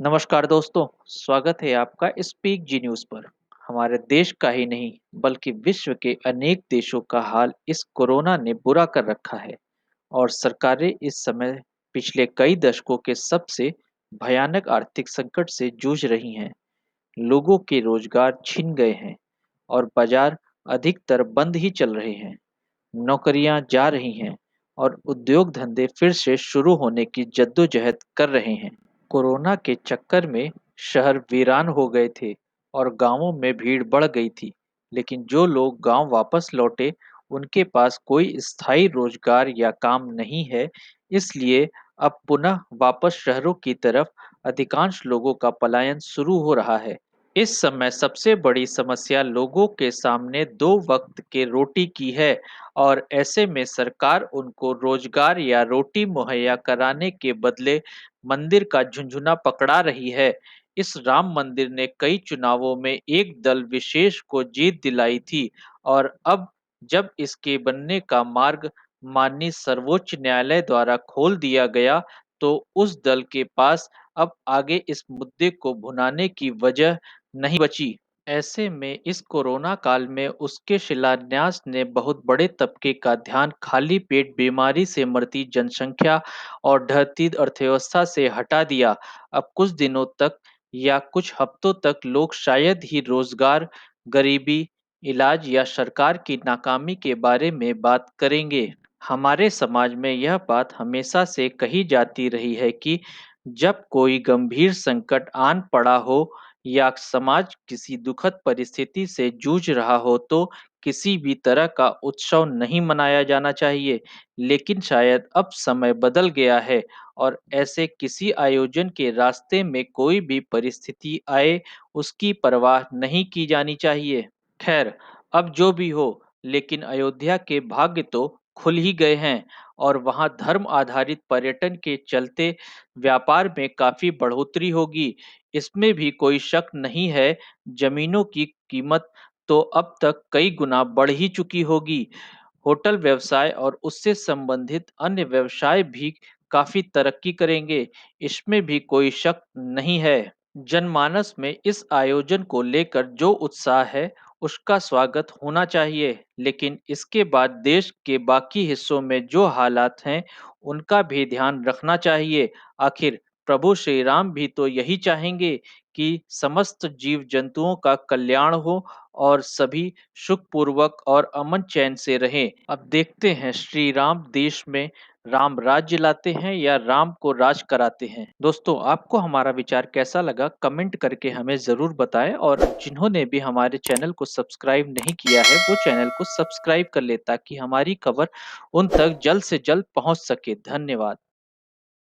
नमस्कार दोस्तों, स्वागत है आपका स्पीक जी न्यूज़ पर। हमारे देश का ही नहीं, बल्कि विश्व के अनेक देशों का हाल इस कोरोना ने बुरा कर रखा है और सरकारें इस समय पिछले कई दशकों के सबसे भयानक आर्थिक संकट से जूझ रही हैं। लोगों के रोजगार छिन गए हैं और बाजार अधिकतर बंद ही चल रहे हैं। नौकरियां जा रही हैं और उद्योग धंधे फिर से शुरू होने की जद्दोजहद कर रहे हैं। कोरोना के चक्कर में शहर वीरान हो गए थे और गांवों में भीड़ बढ़ गई थी, लेकिन जो लोग गांव वापस लौटे, उनके पास कोई स्थायी रोजगार या काम नहीं है, इसलिए अब पुनः वापस शहरों की तरफ अधिकांश लोगों का पलायन शुरू हो रहा है। इस समय सबसे बड़ी समस्या लोगों के सामने दो वक्त के रोटी की है और ऐसे में सरकार उनको रोजगार या रोटी मुहैया कराने के बदले मंदिर का झुंझुना पकड़ा रही है। इस राम मंदिर ने कई चुनावों में एक दल विशेष को जीत दिलाई थी और अब जब इसके बनने का मार्ग माननीय सर्वोच्च न्यायालय द्वारा खोल दिया गया, तो उस दल के पास अब आगे इस मुद्दे को भुनाने की वजह नहीं बची। ऐसे में इस कोरोना काल में उसके शिलान्यास ने बहुत बड़े तबके का ध्यान खाली पेट बीमारी से मरती जनसंख्या और ढहती अर्थव्यवस्था से हटा दिया। अब कुछ दिनों तक या कुछ हफ्तों तक लोग शायद ही रोजगार, गरीबी, इलाज या सरकार की नाकामी के बारे में बात करेंगे। हमारे समाज में यह बात हमेशा से कही जाती रही है कि जब कोई गंभीर संकट आन पड़ा हो या समाज किसी दुखद परिस्थिति से जूझ रहा हो, तो किसी भी तरह का उत्सव नहीं मनाया जाना चाहिए। लेकिन शायद अब समय बदल गया है और ऐसे किसी आयोजन के रास्ते में कोई भी परिस्थिति आए, उसकी परवाह नहीं की जानी चाहिए। खैर, अब जो भी हो, लेकिन अयोध्या के भाग्य तो खुल ही गए हैं और वहां धर्म आधारित पर्यटन के चलते व्यापार में काफी बढ़ोतरी होगी। इसमें भी कोई शक नहीं है। जमीनों की कीमत तो अब तक कई गुना बढ़ ही चुकी होगी। होटल व्यवसाय और उससे संबंधित अन्य व्यवसाय भी काफी तरक्की करेंगे, इसमें भी कोई शक नहीं है। जनमानस में इस आयोजन को लेकर जो उत्साह है, उसका स्वागत होना चाहिए, लेकिन इसके बाद देश के बाकी हिस्सों में जो हालात हैं, उनका भी ध्यान रखना चाहिए। आखिर प्रभु श्री राम भी तो यही चाहेंगे कि समस्त जीव जंतुओं का कल्याण हो और सभी सुखपूर्वक और अमन चैन से रहें। अब देखते हैं श्री राम देश में राम राज्य लाते हैं या राम को राज कराते हैं। दोस्तों, आपको हमारा विचार कैसा लगा, कमेंट करके हमें ज़रूर बताएं और जिन्होंने भी हमारे चैनल को सब्सक्राइब नहीं किया है, वो चैनल को सब्सक्राइब कर ले ताकि हमारी खबर उन तक जल्द से जल्द पहुंच सके। धन्यवाद।